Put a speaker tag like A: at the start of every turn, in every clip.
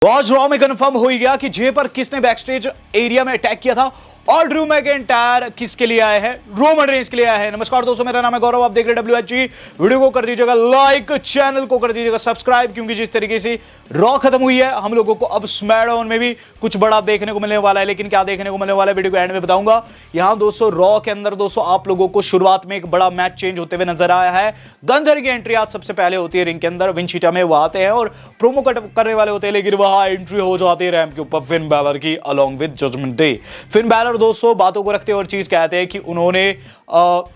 A: तो आज रॉ में कंफर्म हो ही गया कि जे पर किसने बैकस्टेज एरिया में अटैक किया था और ड्रू मैकिंटायर किसके लिए आए हैं, रोमन रेंस के लिए आए हैं। नमस्कार दोस्तों, मेरा नाम है गौरव, आप देख रहे हैं WHG। वीडियो को कर दीजिएगा लाइक, चैनल को कर दीजिएगा सब्सक्राइब, क्योंकि जिस तरीके से रॉ खत्म हुई है हम लोगों को अब स्मैकडाउन में भी कुछ बड़ा देखने को मिलने वाला है। लेकिन क्या देखने को मिलने वाला है वीडियो को एंड में बताऊंगा। यहां दोस्तों रॉ के अंदर दोस्तों आप लोगों को शुरुआत में एक बड़ा मैच चेंज होते हुए नजर आया है। गंथर की एंट्री आज सबसे पहले होती है रिंग के अंदर। विंचीटा में वो आते हैं और प्रोमो कट करने वाले होते हैं, लेकिन वहां एंट्री हो जाती है रैंप के ऊपर फिन बैलर की along with Judgment Day. Finn Balor दोस्तों बातों को रखते और चीज कहते हैं कि उन्होंने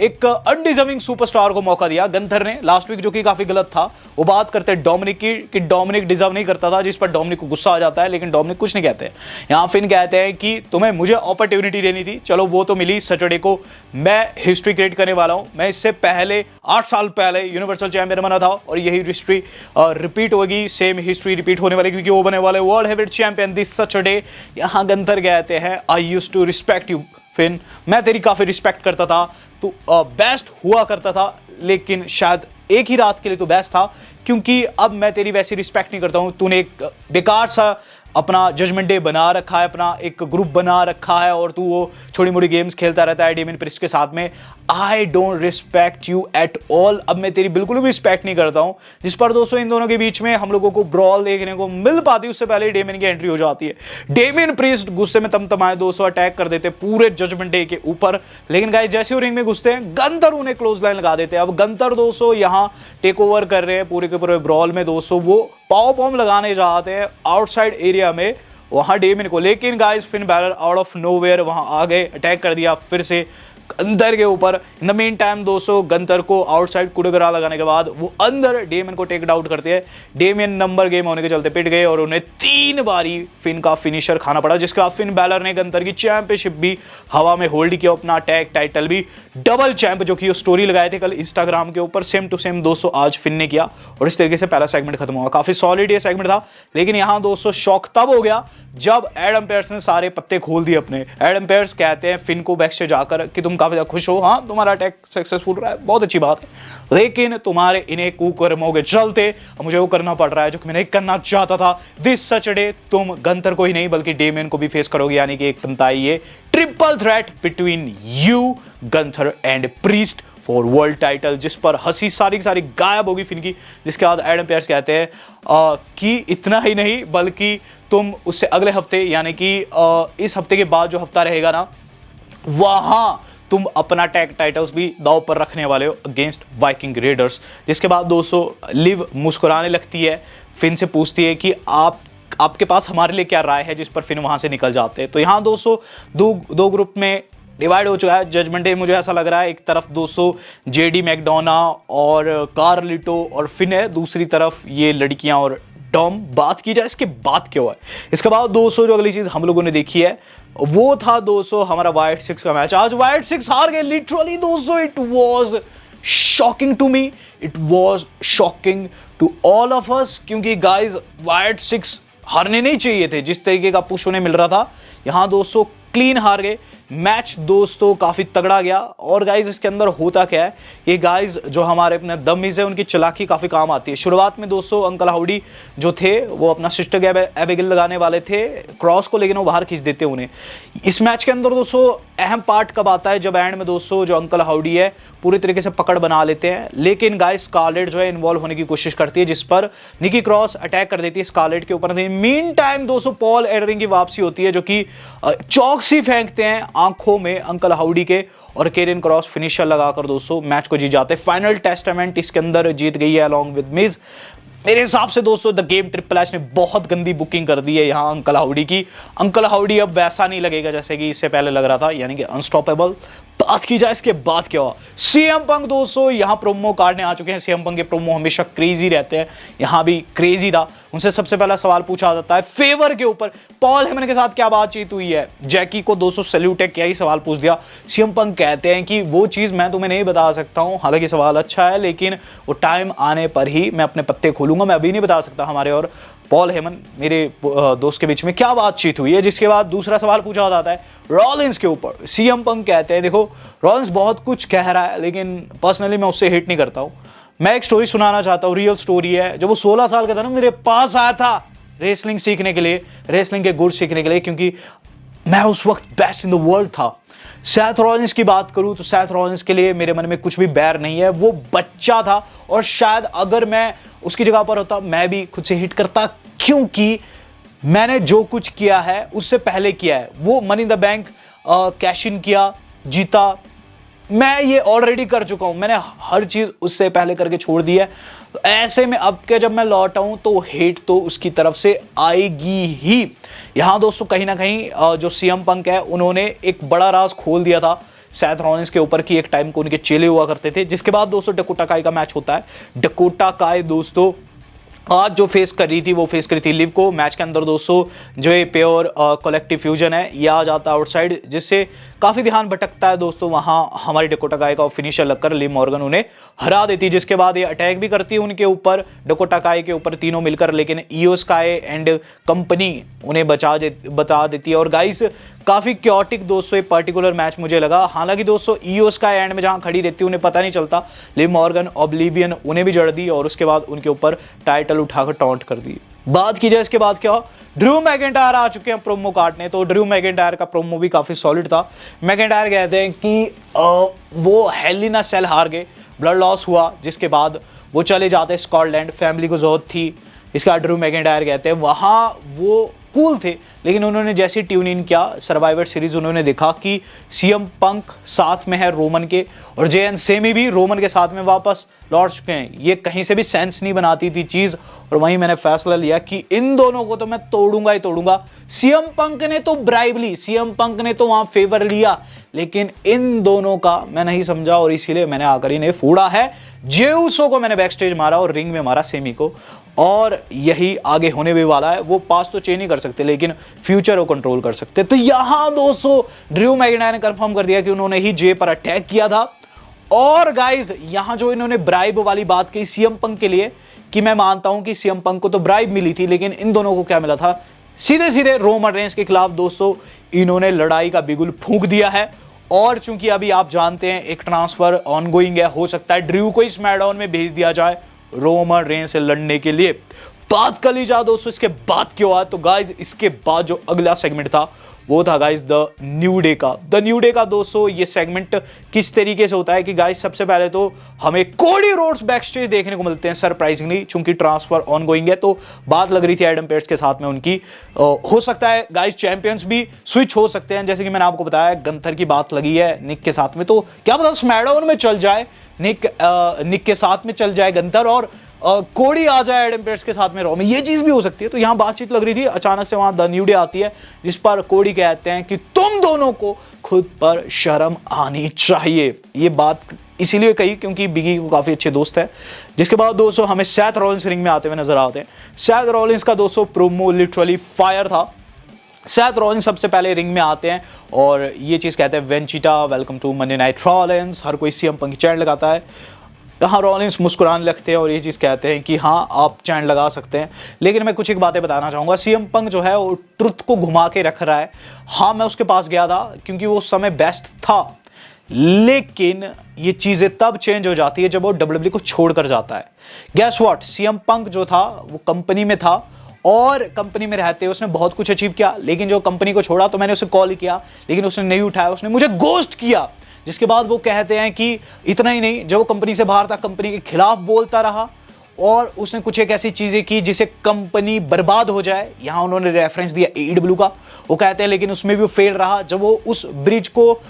A: एक अनडिजर्विंग सुपरस्टार को मौका दिया गंथर ने लास्ट वीक, जो कि काफी गलत था। वो बात करते हैं डोमिनिक की कि डोमिनिक डिजर्व नहीं करता था, जिस पर डोमिनिक को गुस्सा आ जाता है, लेकिन डोमिनिक कुछ नहीं कहते। यहां फिन कहते हैं कि तुम्हें मुझे अपॉर्चुनिटी देनी थी, चलो वो तो मिली सैटरडे को। मैं हिस्ट्री क्रिएट करने वाला हूं। मैं इससे पहले 8 साल पहले यूनिवर्सल चैंपियन बना था और यही हिस्ट्री रिपीट होगी, सेम हिस्ट्री रिपीट होने वाली, क्योंकि वो बने वाले world heavyweight champion this Saturday. यहां गंथर कहते हैं I used to respect you Finn, मैं तेरी काफी रिस्पेक्ट करता था, तू बेस्ट हुआ करता था, लेकिन शायद एक ही रात के लिए तो बेस्ट था, क्योंकि अब मैं तेरी वैसी रिस्पेक्ट नहीं करता हूं। तूने एक बेकार सा अपना जजमेंट डे बना रखा है, अपना एक ग्रुप बना रखा है और तू वो छोटी मोटी गेम्स खेलता रहता है डेमियन प्रिस्ट के साथ में। I don't respect you at all, अब मैं तेरी बिल्कुल भी रिस्पेक्ट नहीं करता हूं। जिस पर दोस्तों इन दोनों के बीच में हम लोगों को ब्रॉल देखने को मिल पाती है, उससे पहले डेमियन की एंट्री हो जाती है। डेमियन प्रिस्ट गुस्से में तमतमाए दोस्तों अटैक कर देते पूरे जजमेंट डे के ऊपर, लेकिन गाइस जैसे वो रिंग में घुसते हैं गंथर उन्हें क्लोज लाइन लगा देते हैं। अब गंथर दोस्तों यहां टेक ओवर कर रहे हैं पूरे के पूरे ब्रॉल में। दोस्तों वो पावर बॉम्ब लगाने जाते हैं आउटसाइड एरिया में वहां डेमियन को, लेकिन guys Finn Balor out of nowhere वहां आ गए, अटैक कर दिया फिर से गंथर के ऊपर। इन द मेन टाइम दोस्तों गंथर को आउटसाइड कुडगरा लगाने के बाद वो अंदर डेमियन को टेक आउट करते हैं। डेमियन नंबर गेम होने के चलते पिट गए और उन्हें 3 बारी फिन का फिनिशर खाना पड़ा, जिसके बाद फिन बैलर ने गंथर की चैंपियनशिप भी हवा में होल्ड किया, अपना टैग टाइटल भी डबल चैंप, जो कि स्टोरी लगाए थे कल इंस्टाग्राम के ऊपर, सेम टू सेम दोस्तों आज फिन ने किया। और इस तरीके से पहला सेगमेंट खत्म हुआ। काफी सॉलिड ये सेगमेंट था, लेकिन यहां दोस्तों शॉक तब हो गया जब एडम पेयर्स ने सारे पत्ते खोल दिए अपने। एडम पेयर्स कहते हैं फिन को बैक से जाकर कि तुम काफी ज्यादा खुश हो, हाँ तुम्हारा अटैक सक्सेसफुल रहा है, बहुत अच्छी बात है, लेकिन तुम्हारे इन्हें कुकर्मों के चलते मुझे वो करना पड़ रहा है जो कि मैं नहीं करना चाहता था। दिस सैटरडे तुम गंथर को ही नहीं बल्कि डेमियन को भी फेस करोगे, यानी कि एक बनता है ये triple threat between you, Gunther and priest for world title, जिस पर हंसी सारी सारी गायब होगी फिन की। जिसके बाद एडम पेयर्स कहते हैं कि इतना ही नहीं बल्कि तुम उससे अगले हफ्ते, यानी कि इस हफ्ते के बाद जो हफ्ता रहेगा ना, वहां तुम अपना टैग टाइटल्स भी दांव पर रखने वाले हो अगेंस्ट वाइकिंग रेडर्स। जिसके बाद दोस्तों लिव मुस्कुराने लगती है, फिन से पूछती है कि आपके पास हमारे लिए क्या राय है, जिस पर फिन वहां से निकल जाते हैं। तो यहाँ दोस्तों दो ग्रुप में डिवाइड हो चुका है जजमेंट डे, मुझे ऐसा लग रहा है। एक तरफ दोस्तों जेडी मैकडोना और कार्लिटो और फिन है, दूसरी तरफ ये लड़कियां और टॉम। बात की जाए इसके बाद क्यों है, इसके बाद दोस्तों जो अगली चीज हम लोगों ने देखी है वो था दोस्तों हमारा वाइट 6 का मैच। आज वाइट 6 हार गए लिटरली दोस्तों। It was shocking to me, it was shocking to all of us, क्योंकि गाइज वाइट 6 हारने नहीं चाहिए थे। जिस तरीके का पुश उन्हें मिल रहा था, यहां दोस्तों क्लीन हार गए। मैच दोस्तों काफी तगड़ा गया। और गाइज इसके अंदर होता क्या है, ये गाइज जो हमारे अपने दमीज है उनकी चालाकी काफी काम आती है। शुरुआत में दोस्तों अंकल हाउडी जो थे वो अपना सिस्टर एबिगेल लगाने वाले थे क्रॉस को, लेकिन वो बाहर खींच देते उन्हें। इस मैच के अंदर दोस्तों अहम पार्ट कब आता है, जब एंड में दोस्तों जो अंकल हाउडी है पूरी तरीके से पकड़ बना लेते हैं, लेकिन गाइस स्कारलेट जो है इन्वॉल्व होने की कोशिश करती है, जिस पर निकी क्रॉस अटैक कर देती है स्कारलेट के ऊपर। मीन टाइम दोस्तों पॉल एडरिंग की वापसी होती है, जो कि चौकसी फेंकते हैं आंखों में अंकल हाउडी के, और केरियन क्रॉस फिनिशर लगाकर दोस्तों मैच को जीत जाते हैं। फाइनल टेस्टामेंट इसके अंदर जीत गई है अलॉन्ग विद मिज। मेरे हिसाब से दोस्तों द गेम ट्रिपल एच ने बहुत गंदी बुकिंग कर दी है यहां अंकल हाउडी की। अंकल हाउडी अब वैसा नहीं लगेगा जैसे कि इससे पहले लग रहा था, यानी कि अनस्टॉपेबल। बात की जाए इसके बाद क्या हुआ, सीएम पंक दोस्तों यहां प्रोमो काटने आ चुके हैं। सीएम पंक के प्रोमो हमेशा क्रेजी रहते हैं, यहां भी क्रेजी था। उनसे सबसे पहला सवाल पूछा जाता है फेवर के ऊपर, पॉल हेमन के साथ क्या बातचीत हुई है। जैकी को दोस्तों सैल्यूट है, क्या ही सवाल पूछ दिया। सीएम पंक कहते हैं कि वो चीज मैं तुम्हें नहीं बता सकता हूं, हालांकि सवाल अच्छा है लेकिन वो टाइम आने पर ही मैं अपने पत्ते खोलूंगा, मैं अभी नहीं बता सकता हमारे और पॉल हेमन मेरे दोस्त के बीच में क्या बातचीत हुई है। जिसके बाद दूसरा सवाल पूछा जाता है रॉलिंस के ऊपर। सीएम पंक कहते हैं देखो रॉलिंस बहुत कुछ कह रहा है, लेकिन पर्सनली मैं उससे हिट नहीं करता हूं। मैं एक स्टोरी सुनाना चाहता हूं, रियल स्टोरी है। जब वो 16 साल का था ना, मेरे पास आया था रेसलिंग सीखने के लिए, रेसलिंग के गुर सीखने के लिए, क्योंकि मैं उस वक्त बेस्ट इन द वर्ल्ड था। सेथ रॉलिंस की बात करूं तो सेथ रॉलिंस के लिए मेरे मन में कुछ भी बैर नहीं है। वो बच्चा था और शायद अगर मैं उसकी जगह पर होता मैं भी खुद से हिट करता, क्योंकि मैंने जो कुछ किया है उससे पहले किया है। वो money in the bank cash in किया, जीता, मैं ये ऑलरेडी कर चुका हूं, मैंने हर चीज उससे पहले करके छोड़ दी है। तो ऐसे में अब के जब मैं लौटा हूं तो हेट तो उसकी तरफ से आएगी ही। यहां दोस्तों कहीं ना कहीं जो सीएम पंक है उन्होंने एक बड़ा राज खोल दिया था सेथ रॉलिंस के ऊपर, की एक टाइम को उनके चेले हुआ करते थे। जिसके बाद दोस्तों डकोटा काय का मैच होता है। डकोटा काय दोस्तों आज जो फेस कर रही थी वो फेस करी थी लिव को। मैच के अंदर दोस्तों जो ये प्योर कलेक्टिव फ्यूजन है ये आ जाता है आउटसाइड, जिससे काफी ध्यान भटकता है दोस्तों। वहां हमारी डकोटा काय का फिनिशर लगकर लिव मॉर्गन उन्हें हरा देती, जिसके बाद ये अटैक भी करती है उनके ऊपर, डकोटा काय के ऊपर तीनों मिलकर, लेकिन ईओ स्काई एंड कंपनी उन्हें बता देती है। और गाइस काफी क्योटिक दोस्तों ये पर्टिकुलर मैच मुझे लगा। हालांकि दोस्तों ईओ स्काई एंड में जहां खड़ी रहती है उन्हें पता नहीं चलता, लिव मॉर्गन ऑब्लिवियन उन्हें भी जड़ दी और उसके बाद उनके ऊपर टाइटल उठाकर टॉन्ट कर दी। बात की जाए इसके बाद क्या, ड्रू मैकिंटायर आ चुके हैं प्रोमो काटने। तो ड्रू मैकिंटायर का प्रोमो भी काफी सॉलिड था। मैकिंटायर कहते हैं कि वो हेल इन अ सेल हार गए, ब्लड लॉस हुआ, जिसके बाद वो चले जाते स्कॉटलैंड, फैमिली को जरूरत थी। इसका ड्रू मैकिंटायर कहते हैं वहां वो कूल थे, लेकिन उन्होंने जैसे ट्यून इन किया सर्वाइवर सीरीज, उन्होंने देखा कि सीएम पंक साथ में है रोमन के, और जे एन सेमी भी रोमन के साथ में वापस लौट चुके हैं। ये कहीं से भी सेंस नहीं बनाती थी चीज, और वहीं मैंने फैसला लिया कि इन दोनों को तो मैं तोड़ूंगा ही तोड़ूंगा। सीएम पंक ने तो ब्राइब ली, सीएम पंक ने तो वहां फेवर लिया, लेकिन इन दोनों का मैं नहीं समझा, और इसीलिए मैंने आकर इन्हें फोड़ा है। जेउसो को मैंने बैकस्टेज मारा और रिंग में मारा सेमी को, और यही आगे होने भी वाला है। वो पास तो चेंज नहीं कर सकते, लेकिन फ्यूचर वो कंट्रोल कर सकते। तो यहां दोस्तों ड्रू मैकिंटायर ने कंफर्म कर दिया कि उन्होंने ही जे पर अटैक किया था। और गाइज यहां जो इन्होंने ब्राइब वाली बात की सीएम पंक के लिए, कि मैं मानता हूं कि सीएम पंक को तो ब्राइब मिली थी, लेकिन इन दोनों को क्या मिला था, सीधे सीधे रोमन रेंस के खिलाफ दोस्तों इन्होंने लड़ाई का बिगुल फूंक दिया है। और चूंकि अभी आप जानते हैं एक ट्रांसफर ऑनगोइंग है, हो सकता है ड्रू को इस मैदान में भेज दिया जाए रोमन रेंस से लड़ने के लिए। बात कर ली जाए दोस्तों इसके बाद क्यों आया, तो गाइज इसके बाद जो अगला सेगमेंट था वो था गाइज द न्यू डे का। द न्यू डे का दोस्तों ये सेगमेंट किस तरीके से होता है कि गाइज सबसे पहले तो हमें कोडी रोड्स बैकस्टेज देखने को मिलते हैं सरप्राइजिंगली, चूंकि ट्रांसफर ऑनगोइंग है। तो बात लग रही थी एडम पेर्स के साथ में उनकी, हो सकता है गाइज चैंपियंस भी स्विच हो सकते हैं, जैसे कि मैंने आपको बताया गंथर की बात लगी है निक के साथ में, तो क्या पता स्मैकडाउन में चल जाए निक के साथ में चल जाए गंथर, और कोडी आ जाए एडम पेर्स के साथ में रॉ में, ये चीज भी हो सकती है। तो यहां बातचीत लग रही थी, अचानक से वहां द न्यू डे आती है, जिस पर कोडी कहते हैं कि तुम दोनों को खुद पर शर्म आनी चाहिए। ये बात इसीलिए कही क्योंकि बिगी को काफी अच्छे दोस्त है। जिसके बाद दोस्तों हमें सेथ रॉलिंस रिंग में आते हुए नजर आते हैं। सेथ रॉलिंस का दोस्तों प्रोमो लिटरली फायर था। सेथ रॉलिंस सबसे पहले रिंग में आते हैं और ये चीज कहते हैं वेंचिटा welcome to Monday night Rollins. हर कोई सीएम पंक चैंट लगाता है, यहाँ रॉलिंस मुस्कुराने लगते हैं और ये चीज़ कहते हैं कि हाँ आप चैंट लगा सकते हैं। लेकिन मैं कुछ एक बातें बताना चाहूँगा। सीएम पंक जो है वो ट्रुथ को घुमा के रख रहा है। हाँ मैं उसके पास गया था क्योंकि वो उस समय बेस्ट था, लेकिन ये चीज़ें तब चेंज हो जाती है जब वो डब्ल्यूडब्ल्यूई को छोड़कर जाता है। गैस व्हाट, सीएम पंक जो था वो कंपनी में था और कंपनी में रहते उसने बहुत कुछ अचीव किया, लेकिन जो कंपनी को छोड़ा तो मैंने उसे कॉल किया लेकिन उसने नहीं उठाया, उसने मुझे गोस्ट किया। जिसके बाद वो कहते हैं कि इतना ही नहीं, जब वो कंपनी से बाहर था कंपनी के खिलाफ बोलता रहा और उसने कुछ एक ऐसी चीजें की जिसे कंपनी बर्बाद हो जाए। यहां उन्होंने रेफरेंस दिया AEW का। वो कहते हैं लेकिन उसमें भी वो फेल रहा, जब वो उस ब्रिज को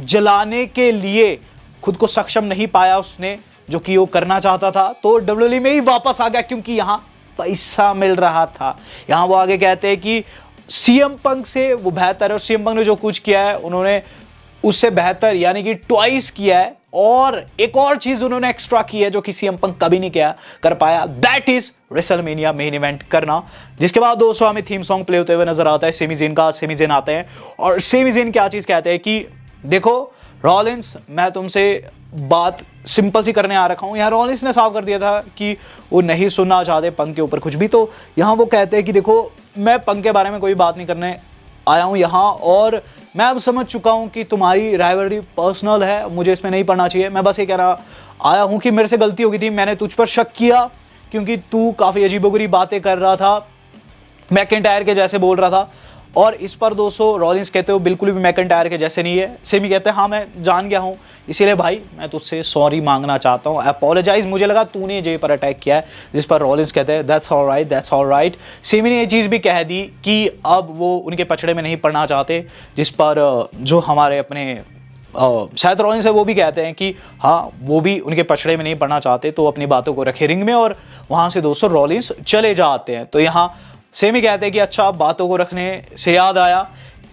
A: जलाने के लिए खुद को सक्षम नहीं पाया उसने, जो कि वो करना चाहता था, तो डब्ल्यूडब्ल्यूई में ही वापस आ गया क्योंकि यहां पैसा मिल रहा था। यहां वो आगे कहते हैं कि सीएम पंक से वो बेहतर है और सीएम पंक ने जो कुछ किया है उन्होंने उससे बेहतर यानी कि ट्वाइस किया है, और एक और चीज उन्होंने एक्स्ट्रा की है जो कि सीएम पंक कभी नहीं कर पाया, that is WrestleMania main event करना। जिसके बाद दोस्तों हमें थीम सॉन्ग प्ले होते हुए नजर आता है सेमी ज़ेन का। सेमी ज़ेन आते हैं और सेमी ज़ेन क्या चीज कहते हैं कि देखो रॉलिंस मैं तुमसे बात सिंपल सी करने आ रखा हूं। यहाँ रॉलिंस ने साफ कर दिया था कि वो नहीं सुनना चाहते पंक के ऊपर कुछ भी, तो यहाँ वो कहते हैं कि देखो मैं पंक के बारे में कोई बात नहीं करने आया हूं यहाँ, और मैं अब समझ चुका हूं कि तुम्हारी राइवलरी पर्सनल है, मुझे इसमें नहीं पढ़ना चाहिए। मैं बस ये कह रहा आया हूं कि मेरे से गलती हो गई थी, मैंने तुझ पर शक किया क्योंकि तू काफ़ी अजीबोगरीब बातें कर रहा था मैकिंटायर के जैसे बोल रहा था। और इस पर दोस्तों रॉलिंस कहते हो बिल्कुल भी मैकिंटायर के जैसे नहीं है। सेमी कहते हैं हाँ मैं जान गया हूँ, इसीलिए भाई मैं तुझसे सॉरी मांगना चाहता हूँ, अपोलोजाइज, मुझे लगा तूने जे पर अटैक किया है। जिस पर रॉलिंस कहते हैं that's alright, that's alright. Semi ने ये चीज़ भी कह दी कि अब वो उनके पछड़े में नहीं पड़ना चाहते, जिस पर जो हमारे अपने शायद रॉलिंस है वो भी कहते हैं कि हाँ वो भी उनके पछड़े में नहीं पड़ना चाहते, तो अपनी बातों को रखे रिंग में। और वहाँ से दोस्तों रॉलिंस चले जाते हैं। तो यहाँ सेमी कहते हैं कि अच्छा बातों को रखने से याद आया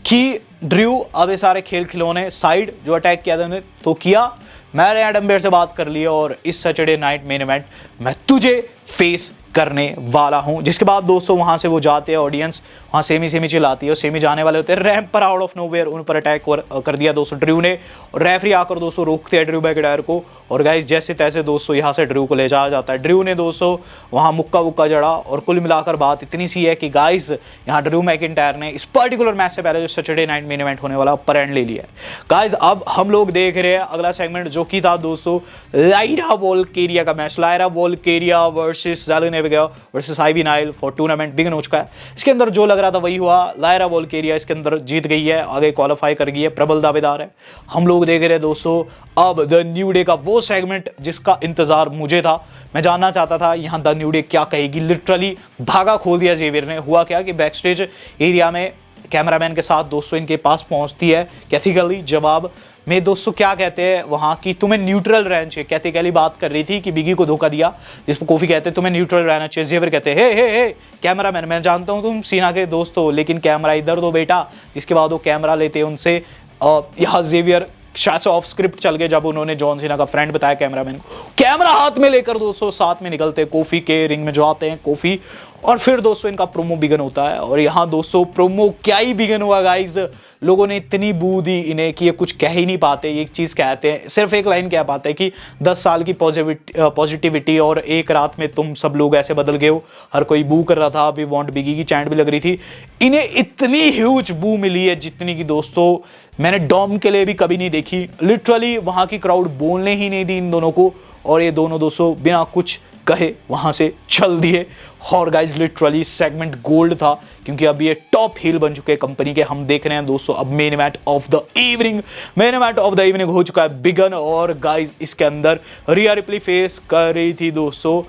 A: कि ड्रू अब ये सारे खेल खिलौने साइड जो अटैक किया था उन्होंने तो किया, मैंने एडम बेयर से बात कर ली और इस सैटरडे नाइट मेन इवेंट मैं तुझे फेस करने वाला हूं। जिसके बाद दोस्तों वहां से वो जाते हैं, ऑडियंस वहां सेमी चिल्लाती है और सेमी जाने वाले होते हैं। रैंप पर आउट ऑफ नोवेयर उन पर अटैक कर दिया दोस्तों ड्रू ने, और रेफरी आकर दोस्तों रोकते हैं ड्रू मैकिंटायर को। और गाइस जैसे तैसे दोस्तों यहाँ से ड्रू को ले जाया जाता है। ड्रू ने दोस्तों वहाँ मुक्का वुक्का जड़ा, और कुल मिलाकर बात इतनी सी है कि गाइस यहाँ ड्रू मैकिंटायर ने इस पर्टिकुलर मैच से पहले जो सैटरडे नाइट मेन इवेंट होने वाला पर एंड ले लिया है। गाइस अब हम लोग देख रहे हैं अगला सेगमेंट जो कि था दोस्तों लायरा वोल्केरिया का मैच। Lyra Valkyria versus Zelina Vega versus Ivy Nile for tournament begin हो चुका है। इसके अंदर जो लग रहा था वही हुआ, लायरा वोल्केरिया इसके अंदर जीत गई है, आगे क्वालिफाई कर गई है, प्रबल दावेदार है। हम लोग देख रहे हैं दोस्तों अब द न्यू डे का वो सेगमेंट जिसका इंतजार मुझे था। मैं जानना चाहता था यहाँ द न्यू डे क्या कहेगी। लिटरली धागा खोल दिया जेवियर ने। हुआ क्या कि बैक स्टेज एरिया में कैमरामैन के साथ दोस्तों इनके पास पहुंचती है कैथी जवाब में दोस्तों क्या कहते हैं वहां की तुम्हें न्यूट्रल रहना चाहिए। कैथी बात कर रही थी कि बिगी को धोखा दिया, जिसको कोफी कहते हैं तुम्हें न्यूट्रल रहना चाहिए। जेवियर कहते हैं हे कैमरामैन मैं जानता हूं तुम सीना के दोस्त हो, लेकिन कैमरा इधर दो बेटा। जिसके बाद वो कैमरा लेते हैं उनसे। यहाँ जेवियर शायद से ऑफ स्क्रिप्ट चल गए जब उन्होंने जॉन सीना का फ्रेंड बताया कैमरामैन को। कैमरा हाथ में लेकर दोस्तों साथ में निकलते हैं कोफी के रिंग में जो आते हैं कोफी, और फिर दोस्तों इनका प्रोमो बिगन होता है। और यहाँ दोस्तों प्रोमो क्या ही बिगन हुआ गाइज, लोगों ने इतनी बू दी इन्हें कि ये कुछ कह ही नहीं पाते। एक चीज़ कहते हैं, सिर्फ एक लाइन कह पाते हैं कि 10 साल की पॉजिटिविटी और एक रात में तुम सब लोग ऐसे बदल गए हो। हर कोई बू कर रहा था, वी वांट बिगी की चैंट भी लग रही थी। इन्हें इतनी ह्यूज बू मिली है जितनी की दोस्तों मैंने डॉम के लिए भी कभी नहीं देखी। लिटरली वहाँ की क्राउड बोलने ही नहीं दी इन दोनों को, और ये दोनों दोस्तों बिना कुछ कहे वहां से चल दिए। और गाइज लिटरली सेगमेंट गोल्ड था, क्योंकि अब ये टॉप हील बन चुके हैं कंपनी के। हम देख रहे हैं दोस्तों अब main event of the evening हो चुका है बिगन। और गाइज इसके अंदर रिया रिप्ली फेस कर रही थी दोस्तों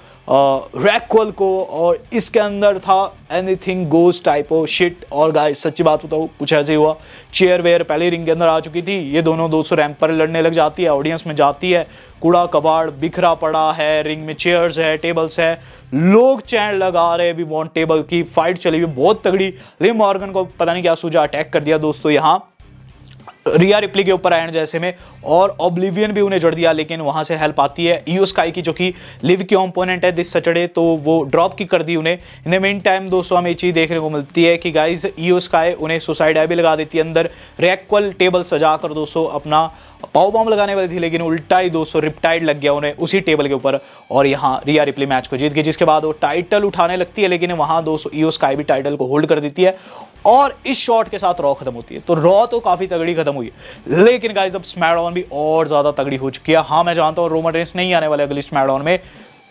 A: रैक्वल को, और इसके अंदर था anything goes type of shit. और गाइस सच्ची बात बताऊं कुछ ऐसे हुआ, चेयर वेयर पहले रिंग के अंदर आ चुकी थी, ये दोनों दोस्तों रैंप पर लड़ने लग जाती है, ऑडियंस में जाती है, कूड़ा कबाड़ बिखरा पड़ा है, रिंग में चेयर्स है, टेबल्स है, लोग चैन लगा रहे वी वांट टेबल की फाइट चली हुई बहुत तगड़ी। लिव मॉर्गन को पता नहीं क्या सूझा, अटैक कर दिया दोस्तों यहाँ रिया रिप्ली के ऊपर एंड जैसे में, और ऑब्लिवियन भी उन्हें जड़ दिया, लेकिन वहां से हेल्प आती है ईओ स्काई की जो कि लिव की ओपोनेंट है दिस सैटरडे, तो वो ड्रॉप की कर दी उन्हें। इन द मेन टाइम दोस्तों हमें चीज देखने को मिलती है कि गाइस ईओ स्काई उन्हें सुसाइड आई भी लगा देती है अंदर। रैक्वल टेबल सजाकर दोस्तों अपना पाव बॉम्ब लगाने वाली थी, लेकिन उल्टा ही दोस्तों रिपटाइड लग गया उन्हें उसी टेबल के ऊपर, और यहाँ रिया रिप्ली मैच को जीत गई। जिसके बाद वो टाइटल उठाने लगती है, लेकिन वहां दोस्तों ईओ स्काई भी टाइटल को होल्ड कर देती है, और इस शॉट के साथ रॉ खत्म होती है। तो रॉ तो काफी तगड़ी खत्म हुई है, लेकिन गाइस अब स्मैकडाउन भी और ज्यादा तगड़ी हो चुकी है। हाँ मैं जानता हूँ रोमन रेंस नहीं आने वाले अगली स्मैकडाउन में,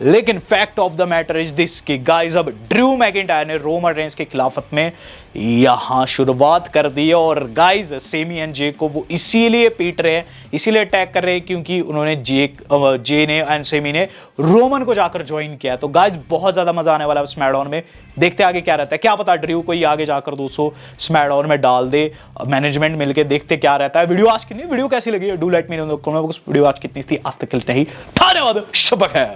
A: लेकिन fact of the matter is this कि गाइस अब ड्रू मैकिंटायर ने रोमन रेंस के खिलाफत में यहां शुरुआत कर दी है। और गाइस सेमी एंड जे को वो इसीलिए पीट रहे हैं, इसीलिए अटैक कर रहे हैं, क्योंकि उन्होंने जे ने एंड सेमी ने रोमन को जाकर ज्वाइन किया। तो गाइस बहुत ज्यादा मजा आने वाला है स्मैकडाउन में, देखते आगे क्या रहता है। क्या पता ड्रू को ही आगे जाकर दोस्तों स्मैकडाउन में डाल दे मैनेजमेंट मिलके, देखते क्या रहता है। वीडियो आज कितनी वीडियो कैसी लगी, do let me know in the comment box. Video आज कितनी थी आज तक के लिए नहीं, धन्यवाद, शुभ है।